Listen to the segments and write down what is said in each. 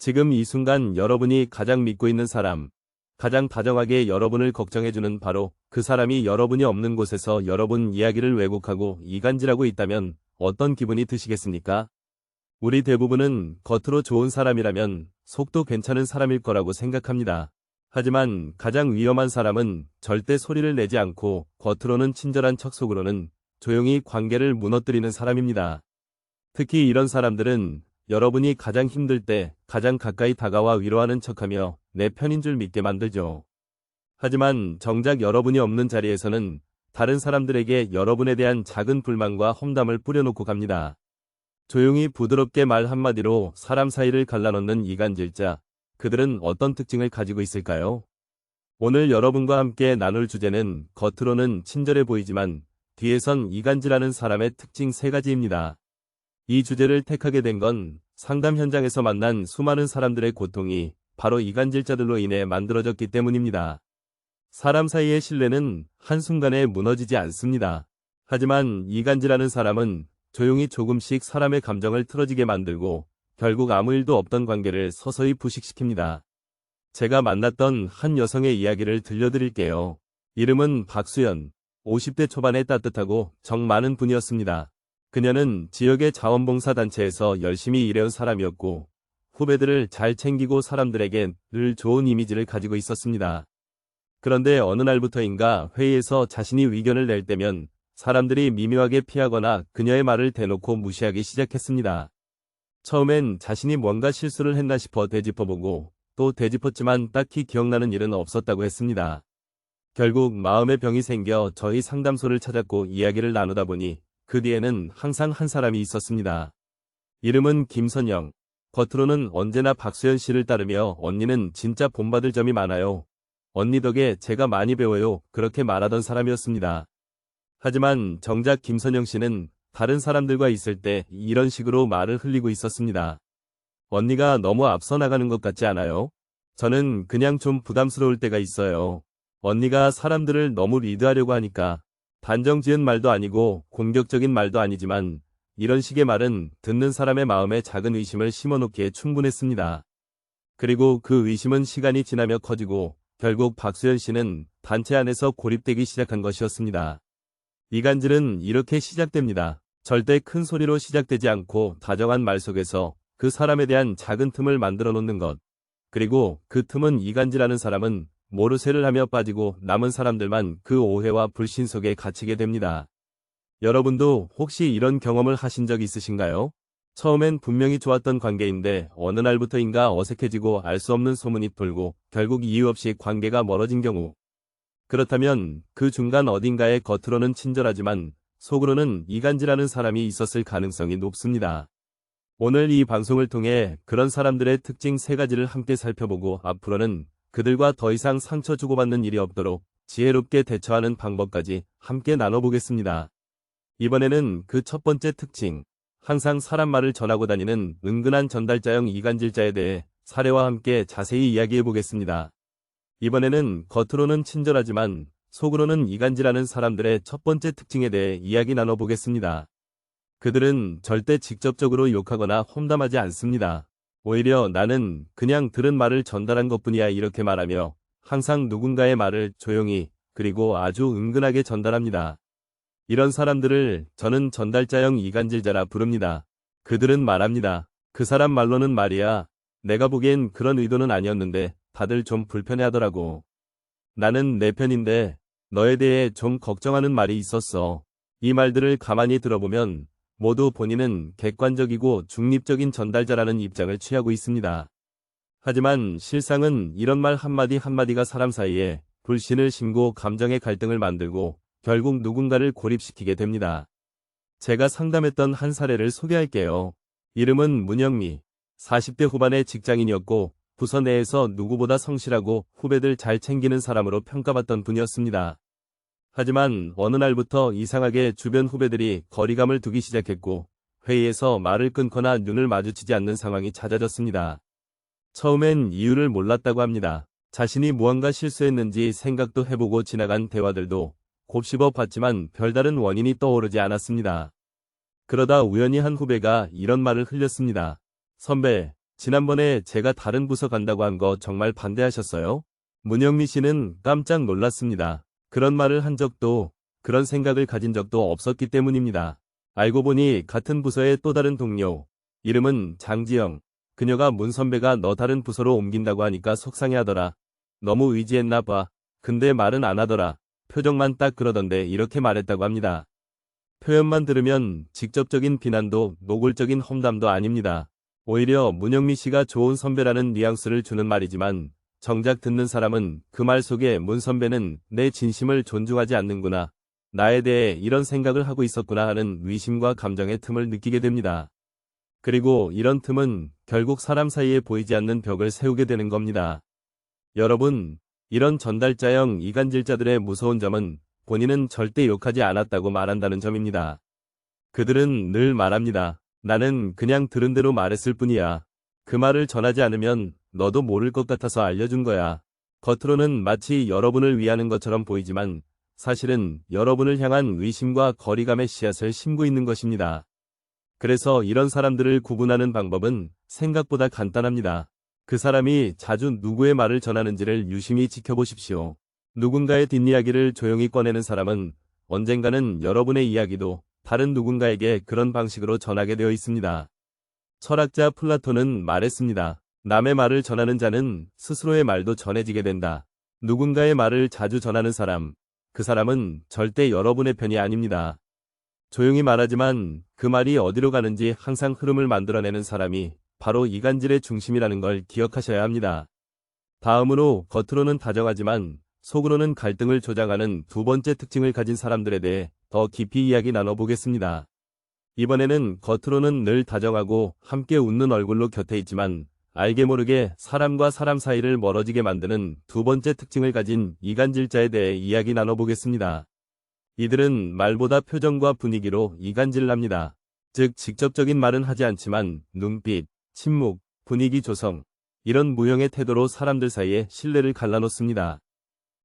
지금 이 순간 여러분이 가장 믿고 있는 사람, 가장 다정하게 여러분을 걱정해주는 바로 그 사람이 여러분이 없는 곳에서 여러분 이야기를 왜곡하고 이간질하고 있다면 어떤 기분이 드시겠습니까? 우리 대부분은 겉으로 좋은 사람이라면 속도 괜찮은 사람일 거라고 생각합니다. 하지만 가장 위험한 사람은 절대 소리를 내지 않고 겉으로는 친절한 척 속으로는 조용히 관계를 무너뜨리는 사람입니다. 특히 이런 사람들은 여러분이 가장 힘들 때 가장 가까이 다가와 위로하는 척하며 내 편인 줄 믿게 만들죠. 하지만 정작 여러분이 없는 자리에서는 다른 사람들에게 여러분에 대한 작은 불만과 험담을 뿌려놓고 갑니다. 조용히 부드럽게 말 한마디로 사람 사이를 갈라놓는 이간질자, 그들은 어떤 특징을 가지고 있을까요? 오늘 여러분과 함께 나눌 주제는 겉으로는 친절해 보이지만 뒤에선 이간질하는 사람의 특징 3가지입니다. 이 주제를 택하게 된 건 상담 현장에서 만난 수많은 사람들의 고통이 바로 이간질자들로 인해 만들어졌기 때문입니다. 사람 사이의 신뢰는 한순간에 무너지지 않습니다. 하지만 이간질하는 사람은 조용히 조금씩 사람의 감정을 틀어지게 만들고 결국 아무 일도 없던 관계를 서서히 부식시킵니다. 제가 만났던 한 여성의 이야기를 들려드릴게요. 이름은 박수연, 50대 초반의 따뜻하고 정 많은 분이었습니다. 그녀는 지역의 자원봉사단체에서 열심히 일해온 사람이었고 후배들을 잘 챙기고 사람들에게 늘 좋은 이미지를 가지고 있었습니다. 그런데 어느 날부터인가 회의에서 자신이 의견을 낼 때면 사람들이 미묘하게 피하거나 그녀의 말을 대놓고 무시하기 시작했습니다. 처음엔 자신이 뭔가 실수를 했나 싶어 되짚어보고 또 되짚었지만 딱히 기억나는 일은 없었다고 했습니다. 결국 마음의 병이 생겨 저희 상담소를 찾았고 이야기를 나누다 보니 그 뒤에는 항상 한 사람이 있었습니다. 이름은 김선영. 겉으로는 언제나 박수연 씨를 따르며 언니는 진짜 본받을 점이 많아요. 언니 덕에 제가 많이 배워요. 그렇게 말하던 사람이었습니다. 하지만 정작 김선영 씨는 다른 사람들과 있을 때 이런 식으로 말을 흘리고 있었습니다. 언니가 너무 앞서 나가는 것 같지 않아요? 저는 그냥 좀 부담스러울 때가 있어요. 언니가 사람들을 너무 리드하려고 하니까 단정 지은 말도 아니고 공격적인 말도 아니지만 이런 식의 말은 듣는 사람의 마음에 작은 의심을 심어놓기에 충분했습니다. 그리고 그 의심은 시간이 지나며 커지고 결국 박수연 씨는 단체 안에서 고립되기 시작한 것이었습니다. 이간질은 이렇게 시작됩니다. 절대 큰 소리로 시작되지 않고 다정한 말 속에서 그 사람에 대한 작은 틈을 만들어 놓는 것. 그리고 그 틈은 이간질하는 사람은 모르쇠를 하며 빠지고 남은 사람들만 그 오해와 불신 속에 갇히게 됩니다. 여러분도 혹시 이런 경험을 하신 적 있으신가요? 처음엔 분명히 좋았던 관계인데 어느 날부터인가 어색해지고 알 수 없는 소문이 돌고 결국 이유 없이 관계가 멀어진 경우. 그렇다면 그 중간 어딘가에 겉으로는 친절하지만 속으로는 이간질하는 사람이 있었을 가능성이 높습니다. 오늘 이 방송을 통해 그런 사람들의 특징 3가지를 함께 살펴보고 앞으로는 그들과 더 이상 상처 주고받는 일이 없도록 지혜롭게 대처하는 방법까지 함께 나눠보겠습니다. 이번에는 그 첫 번째 특징, 항상 사람 말을 전하고 다니는 은근한 전달자형 이간질자에 대해 사례와 함께 자세히 이야기해보겠습니다. 이번에는 겉으로는 친절하지만 속으로는 이간질하는 사람들의 첫 번째 특징에 대해 이야기 나눠보겠습니다. 그들은 절대 직접적으로 욕하거나 험담하지 않습니다. 오히려 나는 그냥 들은 말을 전달한 것뿐이야 이렇게 말하며 항상 누군가의 말을 조용히 그리고 아주 은근하게 전달합니다. 이런 사람들을 저는 전달자형 이간질자라 부릅니다. 그들은 말합니다. 그 사람 말로는 말이야. 내가 보기엔 그런 의도는 아니었는데 다들 좀 불편해하더라고. 나는 내 편인데 너에 대해 좀 걱정하는 말이 있었어. 이 말들을 가만히 들어보면 모두 본인은 객관적이고 중립적인 전달자라는 입장을 취하고 있습니다. 하지만 실상은 이런 말 한마디 한마디가 사람 사이에 불신을 심고 감정의 갈등을 만들고 결국 누군가를 고립시키게 됩니다. 제가 상담했던 한 사례를 소개할게요. 이름은 문영미. 40대 후반의 직장인이었고 부서 내에서 누구보다 성실하고 후배들 잘 챙기는 사람으로 평가받던 분이었습니다. 하지만 어느 날부터 이상하게 주변 후배들이 거리감을 두기 시작했고 회의에서 말을 끊거나 눈을 마주치지 않는 상황이 잦아졌습니다. 처음엔 이유를 몰랐다고 합니다. 자신이 무언가 실수했는지 생각도 해보고 지나간 대화들도 곱씹어 봤지만 별다른 원인이 떠오르지 않았습니다. 그러다 우연히 한 후배가 이런 말을 흘렸습니다. 선배, 지난번에 제가 다른 부서 간다고 한 거 정말 반대하셨어요? 문영미 씨는 깜짝 놀랐습니다. 그런 말을 한 적도, 그런 생각을 가진 적도 없었기 때문입니다. 알고 보니 같은 부서의 또 다른 동료, 이름은 장지영. 그녀가 문 선배가 너 다른 부서로 옮긴다고 하니까 속상해하더라. 너무 의지했나 봐. 근데 말은 안 하더라. 표정만 딱 그러던데 이렇게 말했다고 합니다. 표현만 들으면 직접적인 비난도 노골적인 험담도 아닙니다. 오히려 문영미 씨가 좋은 선배라는 뉘앙스를 주는 말이지만 정작 듣는 사람은 그 말 속에 문 선배는 내 진심을 존중하지 않는구나. 나에 대해 이런 생각을 하고 있었구나 하는 의심과 감정의 틈을 느끼게 됩니다. 그리고 이런 틈은 결국 사람 사이에 보이지 않는 벽을 세우게 되는 겁니다. 여러분, 이런 전달자형 이간질자들의 무서운 점은 본인은 절대 욕하지 않았다고 말한다는 점입니다. 그들은 늘 말합니다. 나는 그냥 들은 대로 말했을 뿐이야. 그 말을 전하지 않으면 너도 모를 것 같아서 알려준 거야. 겉으로는 마치 여러분을 위하는 것처럼 보이지만 사실은 여러분을 향한 의심과 거리감의 씨앗을 심고 있는 것입니다. 그래서 이런 사람들을 구분하는 방법은 생각보다 간단합니다. 그 사람이 자주 누구의 말을 전하는지를 유심히 지켜보십시오. 누군가의 뒷이야기를 조용히 꺼내는 사람은 언젠가는 여러분의 이야기도 다른 누군가에게 그런 방식으로 전하게 되어 있습니다. 철학자 플라톤은 말했습니다. 남의 말을 전하는 자는 스스로의 말도 전해지게 된다. 누군가의 말을 자주 전하는 사람, 그 사람은 절대 여러분의 편이 아닙니다. 조용히 말하지만 그 말이 어디로 가는지 항상 흐름을 만들어내는 사람이 바로 이간질의 중심이라는 걸 기억하셔야 합니다. 다음으로 겉으로는 다정하지만 속으로는 갈등을 조장하는 두 번째 특징을 가진 사람들에 대해 더 깊이 이야기 나눠보겠습니다. 이번에는 겉으로는 늘 다정하고 함께 웃는 얼굴로 곁에 있지만 알게 모르게 사람과 사람 사이를 멀어지게 만드는 두 번째 특징을 가진 이간질자에 대해 이야기 나눠보겠습니다. 이들은 말보다 표정과 분위기로 이간질을 합니다. 즉 직접적인 말은 하지 않지만 눈빛, 침묵, 분위기 조성, 이런 무형의 태도로 사람들 사이에 신뢰를 갈라놓습니다.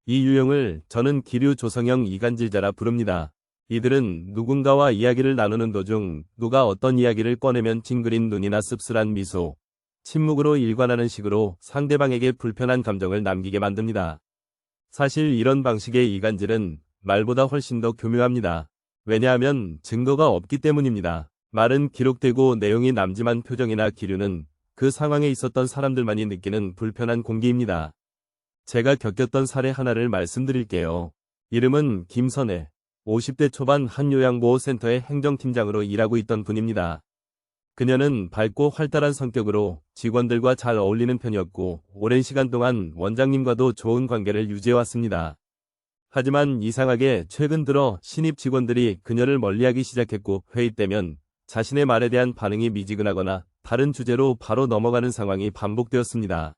이 유형을 저는 기류 조성형 이간질자라 부릅니다. 이들은 누군가와 이야기를 나누는 도중 누가 어떤 이야기를 꺼내면 찡그린 눈이나 씁쓸한 미소, 침묵으로 일관하는 식으로 상대방에게 불편한 감정을 남기게 만듭니다. 사실 이런 방식의 이간질은 말보다 훨씬 더 교묘합니다. 왜냐하면 증거가 없기 때문입니다. 말은 기록되고 내용이 남지만 표정이나 기류는 그 상황에 있었던 사람들만이 느끼는 불편한 공기입니다. 제가 겪었던 사례 하나를 말씀드릴게요. 이름은 김선혜, 50대 초반 한 요양보호센터의 행정팀장으로 일하고 있던 분입니다. 그녀는 밝고 활달한 성격으로 직원들과 잘 어울리는 편이었고 오랜 시간 동안 원장님과도 좋은 관계를 유지해왔습니다. 하지만 이상하게 최근 들어 신입 직원들이 그녀를 멀리하기 시작했고 회의 때면 자신의 말에 대한 반응이 미지근하거나 다른 주제로 바로 넘어가는 상황이 반복되었습니다.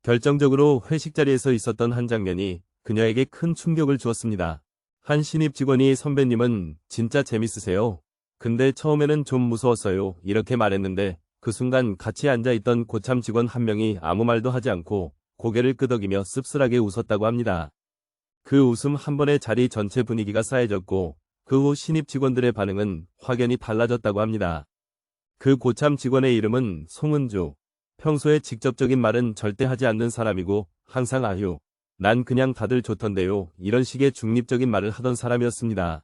결정적으로 회식 자리에서 있었던 한 장면이 그녀에게 큰 충격을 주었습니다. 한 신입 직원이 선배님은 진짜 재밌으세요. 근데 처음에는 좀 무서웠어요. 이렇게 말했는데 그 순간 같이 앉아있던 고참 직원 한 명이 아무 말도 하지 않고 고개를 끄덕이며 씁쓸하게 웃었다고 합니다. 그 웃음 한 번에 자리 전체 분위기가 싸해졌고 그 후 신입 직원들의 반응은 확연히 달라졌다고 합니다. 그 고참 직원의 이름은 송은주. 평소에 직접적인 말은 절대 하지 않는 사람이고 항상 아휴, 난 그냥 다들 좋던데요. 이런 식의 중립적인 말을 하던 사람이었습니다.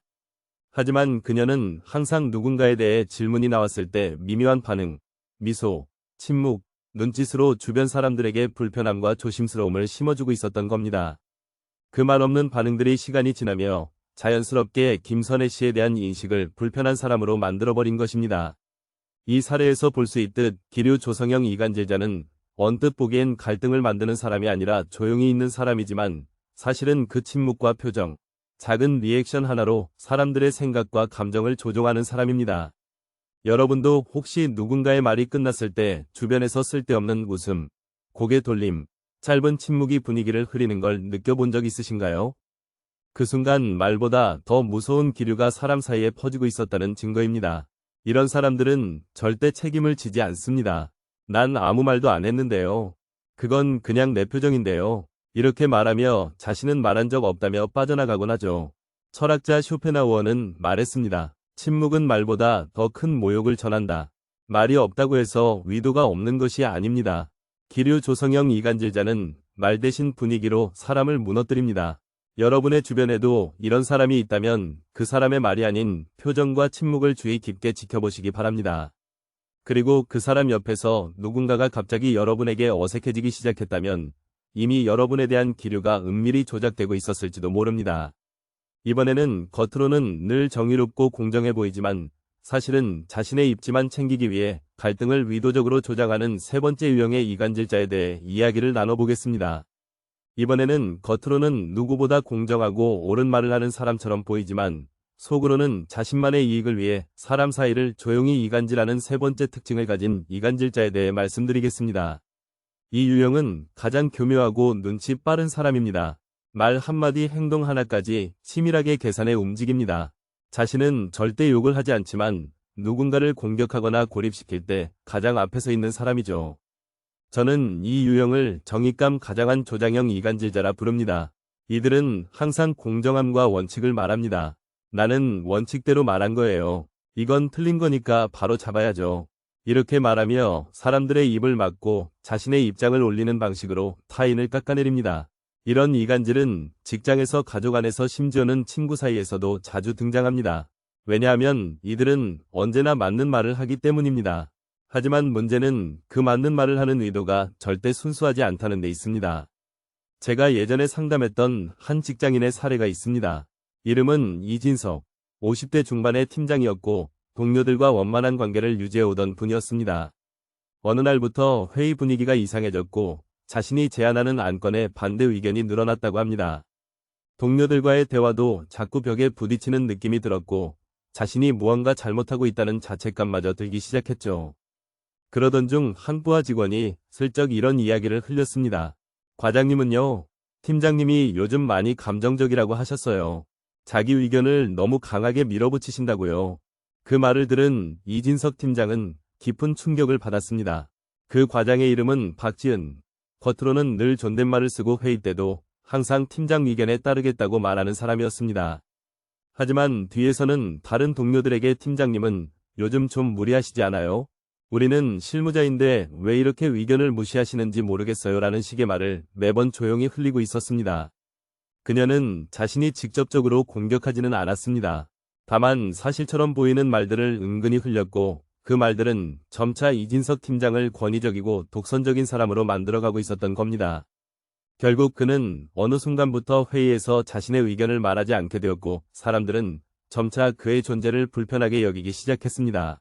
하지만 그녀는 항상 누군가에 대해 질문이 나왔을 때 미묘한 반응, 미소, 침묵, 눈짓으로 주변 사람들에게 불편함과 조심스러움을 심어주고 있었던 겁니다. 그 말 없는 반응들이 시간이 지나며 자연스럽게 김선혜 씨에 대한 인식을 불편한 사람으로 만들어버린 것입니다. 이 사례에서 볼 수 있듯 기류 조성형 이간질자는 언뜻 보기엔 갈등을 만드는 사람이 아니라 조용히 있는 사람이지만 사실은 그 침묵과 표정, 작은 리액션 하나로 사람들의 생각과 감정을 조종하는 사람입니다. 여러분도 혹시 누군가의 말이 끝났을 때 주변에서 쓸데없는 웃음, 고개 돌림, 짧은 침묵이 분위기를 흐리는 걸 느껴본 적 있으신가요? 그 순간 말보다 더 무서운 기류가 사람 사이에 퍼지고 있었다는 증거입니다. 이런 사람들은 절대 책임을 지지 않습니다. 난 아무 말도 안 했는데요. 그건 그냥 내 표정인데요. 이렇게 말하며 자신은 말한 적 없다며 빠져나가곤 하죠. 철학자 쇼펜하우어는 말했습니다. 침묵은 말보다 더 큰 모욕을 전한다. 말이 없다고 해서 의도가 없는 것이 아닙니다. 기류 조성형 이간질자는 말 대신 분위기로 사람을 무너뜨립니다. 여러분의 주변에도 이런 사람이 있다면 그 사람의 말이 아닌 표정과 침묵을 주의 깊게 지켜보시기 바랍니다. 그리고 그 사람 옆에서 누군가가 갑자기 여러분에게 어색해지기 시작했다면 이미 여러분에 대한 기류가 은밀히 조작되고 있었을지도 모릅니다. 이번에는 겉으로는 늘 정의롭고 공정해 보이지만 사실은 자신의 입지만 챙기기 위해 갈등을 의도적으로 조장하는 세 번째 유형의 이간질자에 대해 이야기를 나눠보겠습니다. 이번에는 겉으로는 누구보다 공정하고 옳은 말을 하는 사람처럼 보이지만 속으로는 자신만의 이익을 위해 사람 사이를 조용히 이간질하는 세 번째 특징을 가진 이간질자에 대해 말씀드리겠습니다. 이 유형은 가장 교묘하고 눈치 빠른 사람입니다. 말 한마디 행동 하나까지 치밀하게 계산해 움직입니다. 자신은 절대 욕을 하지 않지만 누군가를 공격하거나 고립시킬 때 가장 앞에 서 있는 사람이죠. 저는 이 유형을 정의감 가장한 조장형 이간질자라 부릅니다. 이들은 항상 공정함과 원칙을 말합니다. 나는 원칙대로 말한 거예요. 이건 틀린 거니까 바로 잡아야죠. 이렇게 말하며 사람들의 입을 막고 자신의 입장을 올리는 방식으로 타인을 깎아내립니다. 이런 이간질은 직장에서 가족 안에서 심지어는 친구 사이에서도 자주 등장합니다. 왜냐하면 이들은 언제나 맞는 말을 하기 때문입니다. 하지만 문제는 그 맞는 말을 하는 의도가 절대 순수하지 않다는 데 있습니다. 제가 예전에 상담했던 한 직장인의 사례가 있습니다. 이름은 이진석, 50대 중반의 팀장이었고 동료들과 원만한 관계를 유지해오던 분이었습니다. 어느 날부터 회의 분위기가 이상해졌고 자신이 제안하는 안건에 반대 의견이 늘어났다고 합니다. 동료들과의 대화도 자꾸 벽에 부딪히는 느낌이 들었고 자신이 무언가 잘못하고 있다는 자책감마저 들기 시작했죠. 그러던 중 한 부하 직원이 슬쩍 이런 이야기를 흘렸습니다. 과장님은요, 팀장님이 요즘 많이 감정적이라고 하셨어요. 자기 의견을 너무 강하게 밀어붙이신다고요. 그 말을 들은 이진석 팀장은 깊은 충격을 받았습니다. 그 과장의 이름은 박지은. 겉으로는 늘 존댓말을 쓰고 회의 때도 항상 팀장 의견에 따르겠다고 말하는 사람이었습니다. 하지만 뒤에서는 다른 동료들에게 팀장님은 요즘 좀 무리하시지 않아요? 우리는 실무자인데 왜 이렇게 의견을 무시하시는지 모르겠어요 라는 식의 말을 매번 조용히 흘리고 있었습니다. 그녀는 자신이 직접적으로 공격하지는 않았습니다. 다만 사실처럼 보이는 말들을 은근히 흘렸고 그 말들은 점차 이진석 팀장을 권위적이고 독선적인 사람으로 만들어가고 있었던 겁니다. 결국 그는 어느 순간부터 회의에서 자신의 의견을 말하지 않게 되었고 사람들은 점차 그의 존재를 불편하게 여기기 시작했습니다.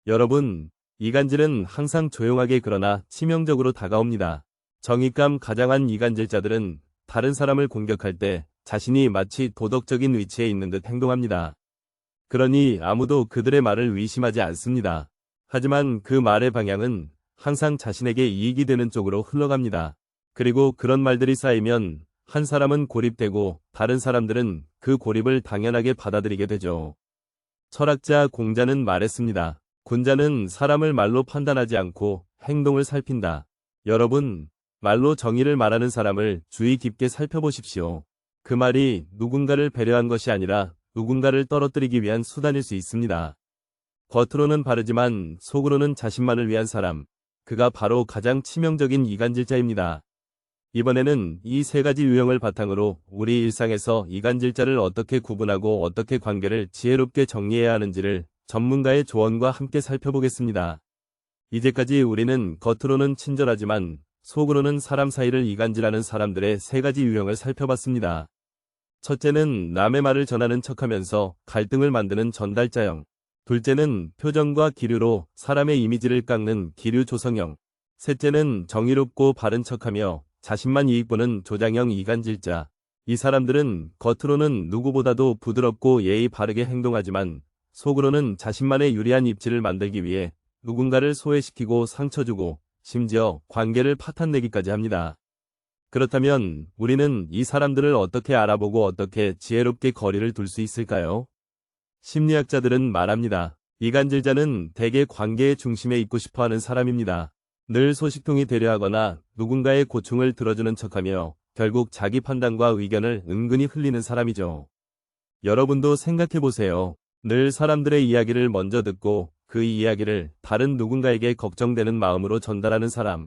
여러분, 이간질은 항상 조용하게 그러나 치명적으로 다가옵니다. 정의감 가장한 이간질자들은 다른 사람을 공격할 때 자신이 마치 도덕적인 위치에 있는 듯 행동합니다. 그러니 아무도 그들의 말을 의심하지 않습니다. 하지만 그 말의 방향은 항상 자신에게 이익이 되는 쪽으로 흘러갑니다. 그리고 그런 말들이 쌓이면 한 사람은 고립되고 다른 사람들은 그 고립을 당연하게 받아들이게 되죠. 철학자 공자는 말했습니다. 군자는 사람을 말로 판단하지 않고 행동을 살핀다. 여러분, 말로 정의를 말하는 사람을 주의 깊게 살펴보십시오. 그 말이 누군가를 배려한 것이 아니라 누군가를 떨어뜨리기 위한 수단일 수 있습니다. 겉으로는 바르지만 속으로는 자신만을 위한 사람, 그가 바로 가장 치명적인 이간질자입니다. 이번에는 이 세 가지 유형을 바탕으로 우리 일상에서 이간질자를 어떻게 구분하고 어떻게 관계를 지혜롭게 정리해야 하는지를 전문가의 조언과 함께 살펴보겠습니다. 이제까지 우리는 겉으로는 친절하지만 속으로는 사람 사이를 이간질하는 사람들의 세 가지 유형을 살펴봤습니다. 첫째는 남의 말을 전하는 척하면서 갈등을 만드는 전달자형. 둘째는 표정과 기류로 사람의 이미지를 깎는 기류 조성형. 셋째는 정의롭고 바른 척하며 자신만 이익 보는 조장형 이간질자. 이 사람들은 겉으로는 누구보다도 부드럽고 예의 바르게 행동하지만 속으로는 자신만의 유리한 입지를 만들기 위해 누군가를 소외시키고 상처 주고 심지어 관계를 파탄내기까지 합니다. 그렇다면 우리는 이 사람들을 어떻게 알아보고 어떻게 지혜롭게 거리를 둘 수 있을까요? 심리학자들은 말합니다. 이간질자는 대개 관계의 중심에 있고 싶어하는 사람입니다. 늘 소식통이 되려 하거나 누군가의 고충을 들어주는 척하며 결국 자기 판단과 의견을 은근히 흘리는 사람이죠. 여러분도 생각해보세요. 늘 사람들의 이야기를 먼저 듣고 그 이야기를 다른 누군가에게 걱정되는 마음으로 전달하는 사람.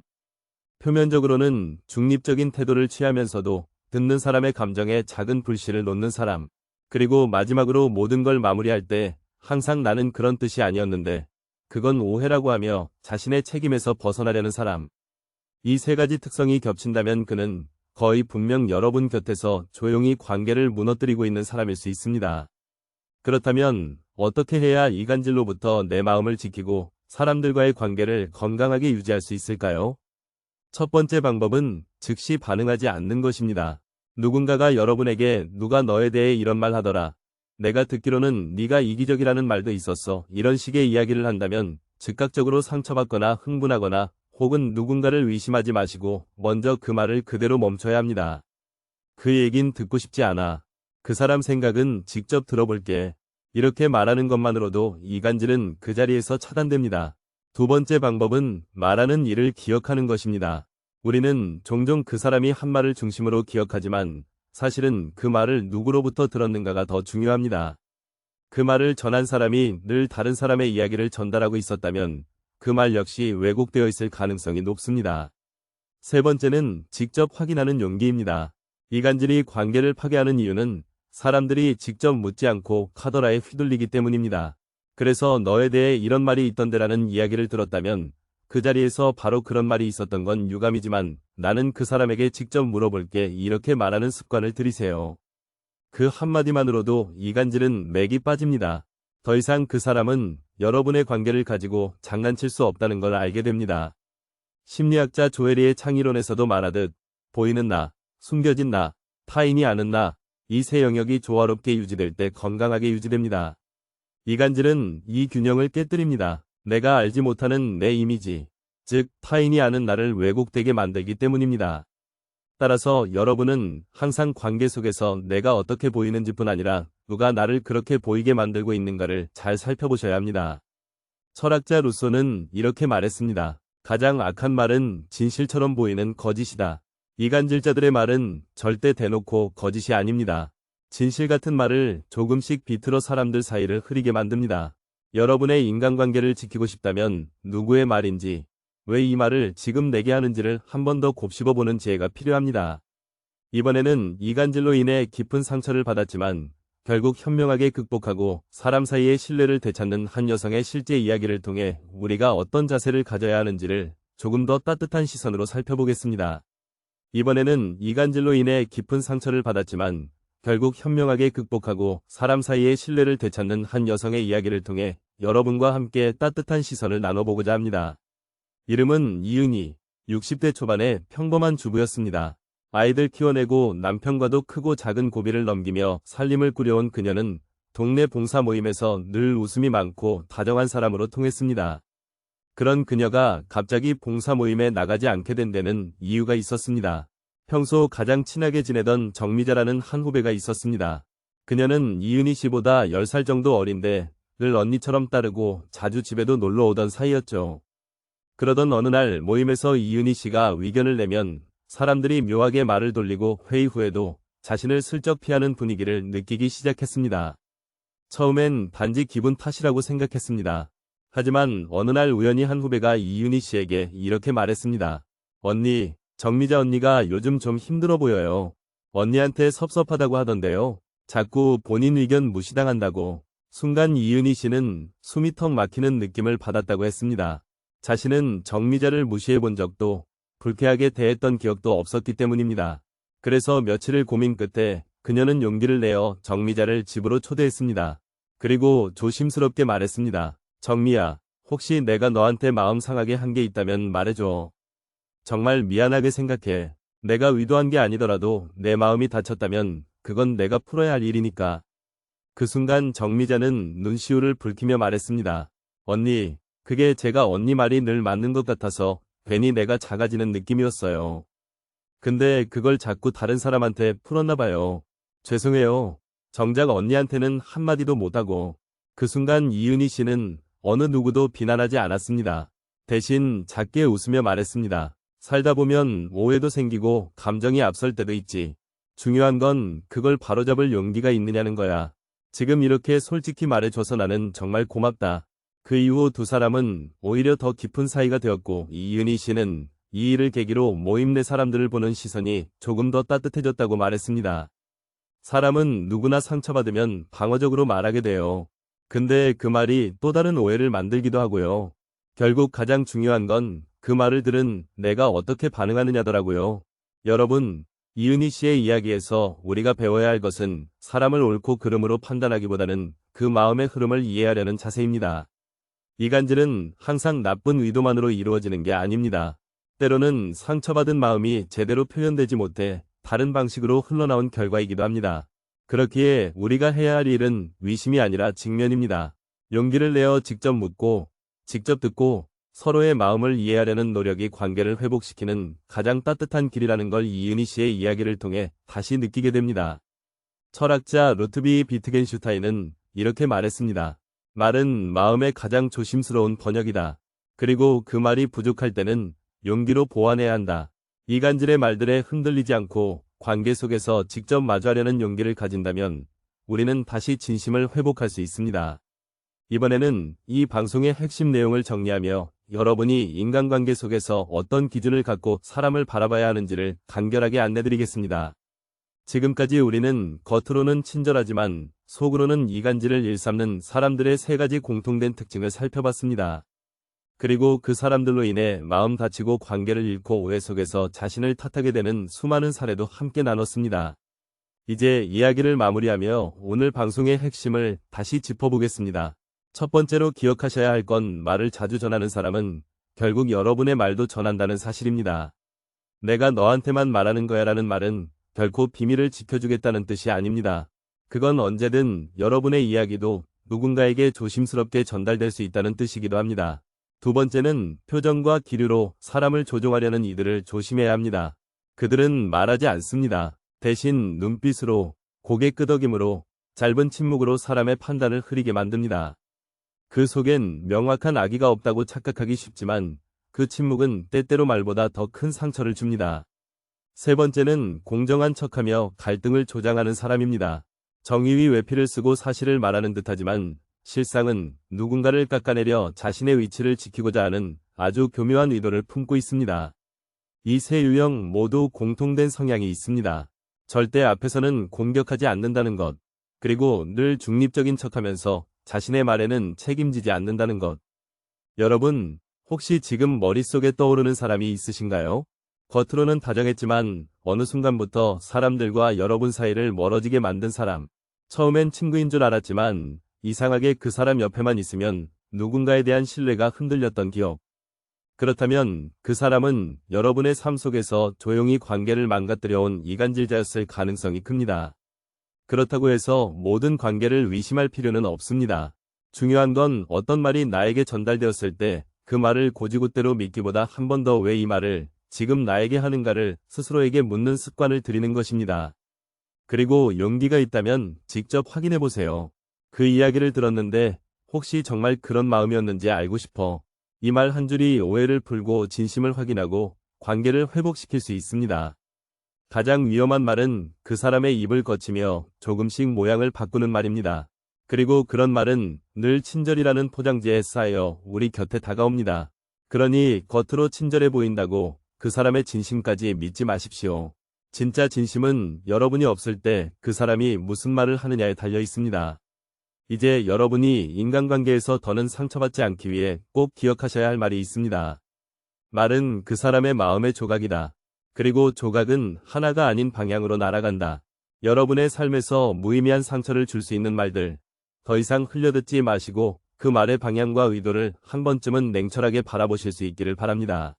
표면적으로는 중립적인 태도를 취하면서도 듣는 사람의 감정에 작은 불씨를 놓는 사람. 그리고 마지막으로 모든 걸 마무리할 때 항상 나는 그런 뜻이 아니었는데 그건 오해라고 하며 자신의 책임에서 벗어나려는 사람. 이 세 가지 특성이 겹친다면 그는 거의 분명 여러분 곁에서 조용히 관계를 무너뜨리고 있는 사람일 수 있습니다. 그렇다면 어떻게 해야 이간질로부터 내 마음을 지키고 사람들과의 관계를 건강하게 유지할 수 있을까요? 첫 번째 방법은 즉시 반응하지 않는 것입니다. 누군가가 여러분에게 누가 너에 대해 이런 말 하더라. 내가 듣기로는 네가 이기적이라는 말도 있었어. 이런 식의 이야기를 한다면 즉각적으로 상처받거나 흥분하거나 혹은 누군가를 의심하지 마시고 먼저 그 말을 그대로 멈춰야 합니다. 그 얘긴 듣고 싶지 않아. 그 사람 생각은 직접 들어볼게. 이렇게 말하는 것만으로도 이간질은 그 자리에서 차단됩니다. 두 번째 방법은 말하는 일을 기억하는 것입니다. 우리는 종종 그 사람이 한 말을 중심으로 기억하지만 사실은 그 말을 누구로부터 들었는가가 더 중요합니다. 그 말을 전한 사람이 늘 다른 사람의 이야기를 전달하고 있었다면 그 말 역시 왜곡되어 있을 가능성이 높습니다. 세 번째는 직접 확인하는 용기입니다. 이간질이 관계를 파괴하는 이유는 사람들이 직접 묻지 않고 카더라에 휘둘리기 때문입니다. 그래서 너에 대해 이런 말이 있던데라는 이야기를 들었다면 그 자리에서 바로 그런 말이 있었던 건 유감이지만 나는 그 사람에게 직접 물어볼게 이렇게 말하는 습관을 들이세요. 그 한마디만으로도 이간질은 맥이 빠집니다. 더 이상 그 사람은 여러분의 관계를 가지고 장난칠 수 없다는 걸 알게 됩니다. 심리학자 조에리의 창의론에서도 말하듯 보이는 나, 숨겨진 나, 타인이 아는 나, 이 세 영역이 조화롭게 유지될 때 건강하게 유지됩니다. 이간질은 이 균형을 깨뜨립니다. 내가 알지 못하는 내 이미지, 즉 타인이 아는 나를 왜곡되게 만들기 때문입니다. 따라서 여러분은 항상 관계 속에서 내가 어떻게 보이는지뿐 아니라 누가 나를 그렇게 보이게 만들고 있는가를 잘 살펴보셔야 합니다. 철학자 루소는 이렇게 말했습니다. 가장 악한 말은 진실처럼 보이는 거짓이다. 이간질자들의 말은 절대 대놓고 거짓이 아닙니다. 진실 같은 말을 조금씩 비틀어 사람들 사이를 흐리게 만듭니다. 여러분의 인간관계를 지키고 싶다면 누구의 말인지, 왜 이 말을 지금 내게 하는지를 한 번 더 곱씹어보는 지혜가 필요합니다. 이번에는 이간질로 인해 깊은 상처를 받았지만 결국 현명하게 극복하고 사람 사이의 신뢰를 되찾는 한 여성의 실제 이야기를 통해 우리가 어떤 자세를 가져야 하는지를 조금 더 따뜻한 시선으로 살펴보겠습니다. 이번에는 이간질로 인해 깊은 상처를 받았지만 결국 현명하게 극복하고 사람 사이의 신뢰를 되찾는 한 여성의 이야기를 통해 여러분과 함께 따뜻한 시선을 나눠보고자 합니다. 이름은 이은희, 60대 초반의 평범한 주부였습니다. 아이들 키워내고 남편과도 크고 작은 고비를 넘기며 살림을 꾸려온 그녀는 동네 봉사 모임에서 늘 웃음이 많고 다정한 사람으로 통했습니다. 그런 그녀가 갑자기 봉사 모임에 나가지 않게 된 데는 이유가 있었습니다. 평소 가장 친하게 지내던 정미자라는 한 후배가 있었습니다. 그녀는 이은희 씨보다 10살 정도 어린데 늘 언니처럼 따르고 자주 집에도 놀러 오던 사이였죠. 그러던 어느 날 모임에서 이은희 씨가 의견을 내면 사람들이 묘하게 말을 돌리고 회의 후에도 자신을 슬쩍 피하는 분위기를 느끼기 시작했습니다. 처음엔 단지 기분 탓이라고 생각했습니다. 하지만 어느 날 우연히 한 후배가 이은희 씨에게 이렇게 말했습니다. 언니, 정미자 언니가 요즘 좀 힘들어 보여요. 언니한테 섭섭하다고 하던데요. 자꾸 본인 의견 무시당한다고. 순간 이은희 씨는 숨이 턱 막히는 느낌을 받았다고 했습니다. 자신은 정미자를 무시해 본 적도 불쾌하게 대했던 기억도 없었기 때문입니다. 그래서 며칠을 고민 끝에 그녀는 용기를 내어 정미자를 집으로 초대했습니다. 그리고 조심스럽게 말했습니다. 정미야, 혹시 내가 너한테 마음 상하게 한 게 있다면 말해줘. 정말 미안하게 생각해. 내가 의도한 게 아니더라도 내 마음이 다쳤다면 그건 내가 풀어야 할 일이니까. 그 순간 정미자는 눈시울을 붉히며 말했습니다. 언니, 그게 제가 언니 말이 늘 맞는 것 같아서 괜히 내가 작아지는 느낌이었어요. 근데 그걸 자꾸 다른 사람한테 풀었나 봐요. 죄송해요. 정작 언니한테는 한마디도 못하고. 그 순간 이은희 씨는 어느 누구도 비난하지 않았습니다. 대신 작게 웃으며 말했습니다. 살다 보면 오해도 생기고 감정이 앞설 때도 있지. 중요한 건 그걸 바로잡을 용기가 있느냐는 거야. 지금 이렇게 솔직히 말해줘서 나는 정말 고맙다. 그 이후 두 사람은 오히려 더 깊은 사이가 되었고 이은희 씨는 이 일을 계기로 모임 내 사람들을 보는 시선이 조금 더 따뜻해졌다고 말했습니다. 사람은 누구나 상처받으면 방어적으로 말하게 돼요. 근데 그 말이 또 다른 오해를 만들기도 하고요. 결국 가장 중요한 건 그 말을 들은 내가 어떻게 반응하느냐더라고요. 여러분, 이은희 씨의 이야기에서 우리가 배워야 할 것은 사람을 옳고 그름으로 판단하기보다는 그 마음의 흐름을 이해하려는 자세입니다. 이간질은 항상 나쁜 의도만으로 이루어지는 게 아닙니다. 때로는 상처받은 마음이 제대로 표현되지 못해 다른 방식으로 흘러나온 결과이기도 합니다. 그렇기에 우리가 해야 할 일은 위심이 아니라 직면입니다. 용기를 내어 직접 묻고, 직접 듣고, 서로의 마음을 이해하려는 노력이 관계를 회복시키는 가장 따뜻한 길이라는 걸 이은희 씨의 이야기를 통해 다시 느끼게 됩니다. 철학자 루트비 비트겐슈타인은 이렇게 말했습니다. 말은 마음의 가장 조심스러운 번역이다. 그리고 그 말이 부족할 때는 용기로 보완해야 한다. 이간질의 말들에 흔들리지 않고 관계 속에서 직접 마주하려는 용기를 가진다면 우리는 다시 진심을 회복할 수 있습니다. 이번에는 이 방송의 핵심 내용을 정리하며 여러분이 인간관계 속에서 어떤 기준을 갖고 사람을 바라봐야 하는지를 간결하게 안내드리겠습니다. 지금까지 우리는 겉으로는 친절하지만 속으로는 이간질을 일삼는 사람들의 세 가지 공통된 특징을 살펴봤습니다. 그리고 그 사람들로 인해 마음 다치고 관계를 잃고 오해 속에서 자신을 탓하게 되는 수많은 사례도 함께 나눴습니다. 이제 이야기를 마무리하며 오늘 방송의 핵심을 다시 짚어보겠습니다. 첫 번째로 기억하셔야 할 건 말을 자주 전하는 사람은 결국 여러분의 말도 전한다는 사실입니다. 내가 너한테만 말하는 거야 라는 말은 결코 비밀을 지켜주겠다는 뜻이 아닙니다. 그건 언제든 여러분의 이야기도 누군가에게 조심스럽게 전달될 수 있다는 뜻이기도 합니다. 두 번째는 표정과 기류로 사람을 조종하려는 이들을 조심해야 합니다. 그들은 말하지 않습니다. 대신 눈빛으로, 고개 끄덕임으로, 짧은 침묵으로 사람의 판단을 흐리게 만듭니다. 그 속엔 명확한 악의가 없다고 착각하기 쉽지만 그 침묵은 때때로 말보다 더 큰 상처를 줍니다. 세 번째는 공정한 척하며 갈등을 조장하는 사람입니다. 정의 위 외피를 쓰고 사실을 말하는 듯하지만 실상은 누군가를 깎아내려 자신의 위치를 지키고자 하는 아주 교묘한 의도를 품고 있습니다. 이 세 유형 모두 공통된 성향이 있습니다. 절대 앞에서는 공격하지 않는다는 것, 그리고 늘 중립적인 척하면서 자신의 말에는 책임지지 않는다는 것. 여러분, 혹시 지금 머릿속에 떠오르는 사람이 있으신가요? 겉으로는 다정했지만 어느 순간부터 사람들과 여러분 사이를 멀어지게 만든 사람. 처음엔 친구인 줄 알았지만 이상하게 그 사람 옆에만 있으면 누군가에 대한 신뢰가 흔들렸던 기억. 그렇다면 그 사람은 여러분의 삶 속에서 조용히 관계를 망가뜨려온 이간질자였을 가능성이 큽니다. 그렇다고 해서 모든 관계를 의심할 필요는 없습니다. 중요한 건 어떤 말이 나에게 전달되었을 때 그 말을 곧이곧대로 믿기보다 한 번 더 왜 이 말을 지금 나에게 하는가를 스스로에게 묻는 습관을 들이는 것입니다. 그리고 용기가 있다면 직접 확인해 보세요. 그 이야기를 들었는데 혹시 정말 그런 마음이었는지 알고 싶어. 이 말 한 줄이 오해를 풀고 진심을 확인하고 관계를 회복시킬 수 있습니다. 가장 위험한 말은 그 사람의 입을 거치며 조금씩 모양을 바꾸는 말입니다. 그리고 그런 말은 늘 친절이라는 포장지에 쌓여 우리 곁에 다가옵니다. 그러니 겉으로 친절해 보인다고 그 사람의 진심까지 믿지 마십시오. 진짜 진심은 여러분이 없을 때 그 사람이 무슨 말을 하느냐에 달려 있습니다. 이제 여러분이 인간관계에서 더는 상처받지 않기 위해 꼭 기억하셔야 할 말이 있습니다. 말은 그 사람의 마음의 조각이다. 그리고 조각은 하나가 아닌 방향으로 날아간다. 여러분의 삶에서 무의미한 상처를 줄 수 있는 말들, 더 이상 흘려듣지 마시고 그 말의 방향과 의도를 한 번쯤은 냉철하게 바라보실 수 있기를 바랍니다.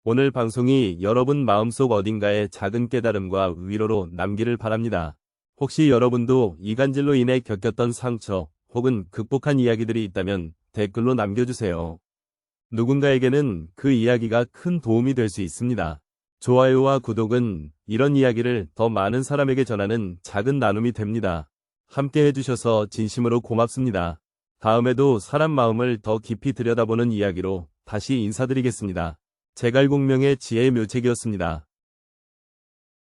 오늘 방송이 여러분 마음속 어딘가에 작은 깨달음과 위로로 남기를 바랍니다. 혹시 여러분도 이간질로 인해 겪었던 상처 혹은 극복한 이야기들이 있다면 댓글로 남겨주세요. 누군가에게는 그 이야기가 큰 도움이 될 수 있습니다. 좋아요와 구독은 이런 이야기를 더 많은 사람에게 전하는 작은 나눔이 됩니다. 함께 해주셔서 진심으로 고맙습니다. 다음에도 사람 마음을 더 깊이 들여다보는 이야기로 다시 인사드리겠습니다. 제갈공명의 지혜의 묘책이었습니다.